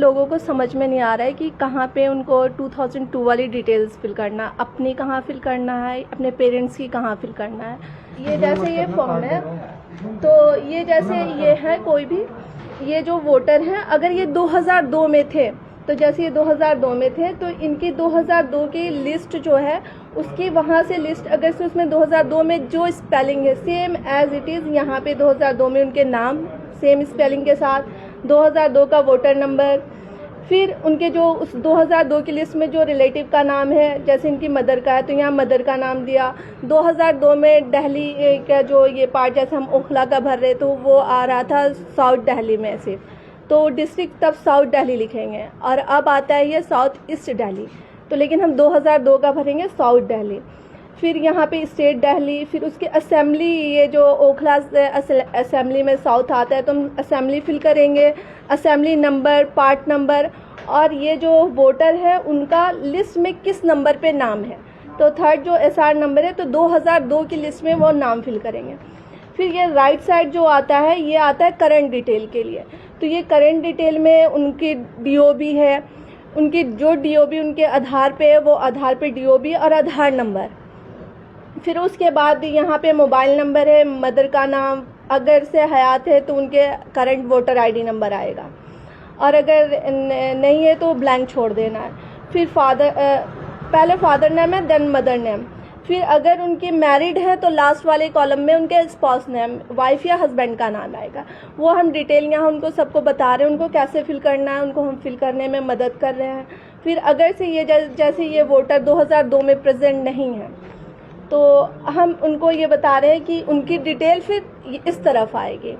लोगों को समझ में नहीं आ रहा है कि कहाँ पे उनको 2002 वाली डिटेल्स फिल करना, अपनी कहाँ फिल करना है, अपने पेरेंट्स की कहाँ फिल करना है। ये जैसे ये फॉर्म है, तो ये जैसे ये है कोई भी, ये जो वोटर हैं अगर ये 2002 में थे, तो जैसे ये 2002 में थे तो इनकी 2002 की लिस्ट जो है उसकी वहाँ से लिस्ट अगर से उसमें 2002 में जो स्पेलिंग है सेम एज इट इज़ यहाँ पे 2002 में उनके नाम सेम स्पेलिंग के साथ, 2002 का वोटर नंबर, फिर उनके जो उस 2002 की लिस्ट में जो रिलेटिव का नाम है, जैसे इनकी मदर का है तो यहाँ मदर का नाम दिया। 2002 में दिल्ली का जो ये पार्ट जैसे हम ओखला का भर रहे तो वो आ रहा था साउथ दिल्ली में सिर्फ, तो डिस्ट्रिक्ट तब साउथ दिल्ली लिखेंगे, और अब आता है ये साउथ ईस्ट दिल्ली, तो लेकिन हम 2002 का भरेंगे साउथ दिल्ली। फिर यहाँ पे स्टेट दिल्ली, फिर उसके असेंबली, ये जो ओखला असेंबली में साउथ आता है तो हम असेंबली फिल करेंगे, असेंबली नंबर, पार्ट नंबर, और ये जो वोटर है उनका लिस्ट में किस नंबर पे नाम है, तो थर्ड जो एसआर नंबर है तो 2002 की लिस्ट में वो नाम फिल करेंगे। फिर ये राइट साइड जो आता है ये आता है करंट डिटेल के लिए, तो ये करंट डिटेल में उनकी डीओबी है, उनकी जो डीओबी उनके आधार पे है वो आधार पे डीओबी और आधार नंबर। फिर उसके बाद यहाँ पे मोबाइल नंबर है, मदर का नाम, अगर से हयात है तो उनके करंट वोटर आईडी नंबर आएगा, और अगर नहीं है तो ब्लैंक छोड़ देना है। फिर फादर, पहले फादर नेम है देन मदर नेम। फिर अगर उनकी मैरिड है तो लास्ट वाले कॉलम में उनके स्पाउस नेम, वाइफ या हस्बैंड का नाम आएगा। वो हम डिटेल यहाँ उनको सबको बता रहे हैं, उनको कैसे फिल करना है, उनको हम फिल करने में मदद कर रहे हैं। फिर अगर से ये जैसे ये वोटर 2002 में प्रेजेंट नहीं है तो हम उनको ये बता रहे हैं कि उनकी डिटेल फिर इस तरफ आएगी।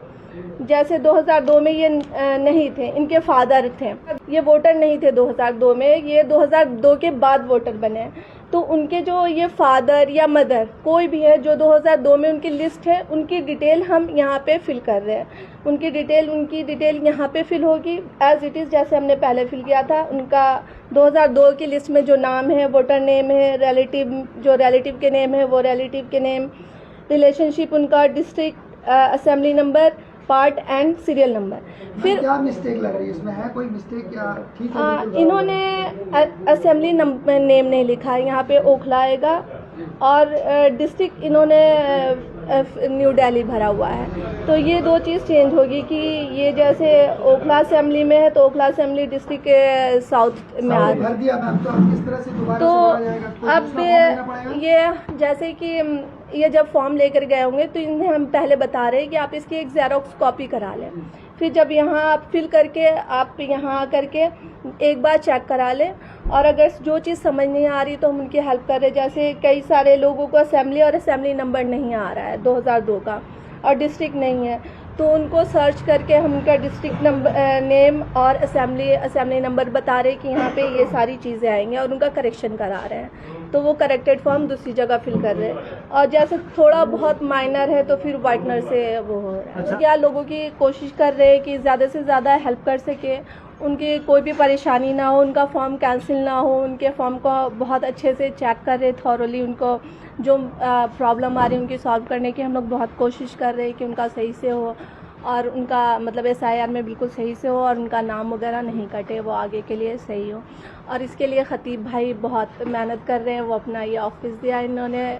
जैसे 2002 में ये नहीं थे, इनके फादर थे, ये वोटर नहीं थे 2002 में, ये 2002 के बाद वोटर बने, तो उनके जो ये फादर या मदर कोई भी है जो 2002 में उनकी लिस्ट है उनकी डिटेल हम यहाँ पे फिल कर रहे हैं। उनकी डिटेल यहाँ पे फिल होगी एज इट इज़ जैसे हमने पहले फिल किया था। उनका 2002 की लिस्ट में जो नाम है, वोटर नेम है, रिलेटिव के नेम है वो रिलेटिव के नेम, रिलेशनशिप उनका, district, assembly number, part and serial number. फिर क्या मिस्टेक लग रही है इसमें, है कोई मिस्टेक या ठीक है? इन्होंने असेंबली नेम नहीं लिखा है, यहाँ पे ओखला आएगा, और डिस्ट्रिक्ट इन्होंने न्यू दिल्ली भरा हुआ है, तो ये दो चीज़ चेंज होगी कि ये जैसे ओखला असेंबली में है तो ओखला असेंबली डिस्ट्रिक्ट के साउथ में आ भर दिया मैम, तो अब किस तरह से दोबारा तो से भरा जाएगा? अब ये जैसे कि ये जब फॉर्म लेकर गए होंगे तो इन्हें हम पहले बता रहे हैं कि आप इसकी एक ज़ेरॉक्स कॉपी करा लें, फिर जब यहाँ आप फिल करके आप यहाँ करके एक बार चेक करा लें, और अगर जो चीज़ समझ नहीं आ रही तो हम उनकी हेल्प कर रहे हैं। जैसे कई सारे लोगों को असेंबली नंबर नहीं आ रहा है 2002 का, और डिस्ट्रिक्ट नहीं है, तो उनको सर्च करके हम उनका डिस्ट्रिक्ट नंबर, नेम और असेंबली नंबर बता रहे कि यहाँ पे ये सारी चीज़ें आएंगी, और उनका करेक्शन करा रहे हैं, तो वो करेक्टेड फॉर्म दूसरी जगह फिल कर रहे हैं। और जैसे थोड़ा बहुत माइनर है तो फिर वाइटनर से वो हो रहा है। क्या लोगों की कोशिश कर रहे हैं कि ज़्यादा से ज़्यादा हेल्प कर सके, उनकी कोई भी परेशानी ना हो, उनका फॉर्म कैंसिल ना हो, उनके फॉर्म को बहुत अच्छे से चेक कर रहे थॉरली, उनको जो प्रॉब्लम आ रही है उनकी सॉल्व करने की हम लोग बहुत कोशिश कर रहे हैं कि उनका सही से हो, और उनका मतलब SIR में बिल्कुल सही से हो, और उनका नाम वगैरह नहीं कटे, वो आगे के लिए सही हो। और इसके लिए ख़तीब भाई बहुत मेहनत कर रहे हैं, वो अपना ये ऑफिस दिया इन्होंने।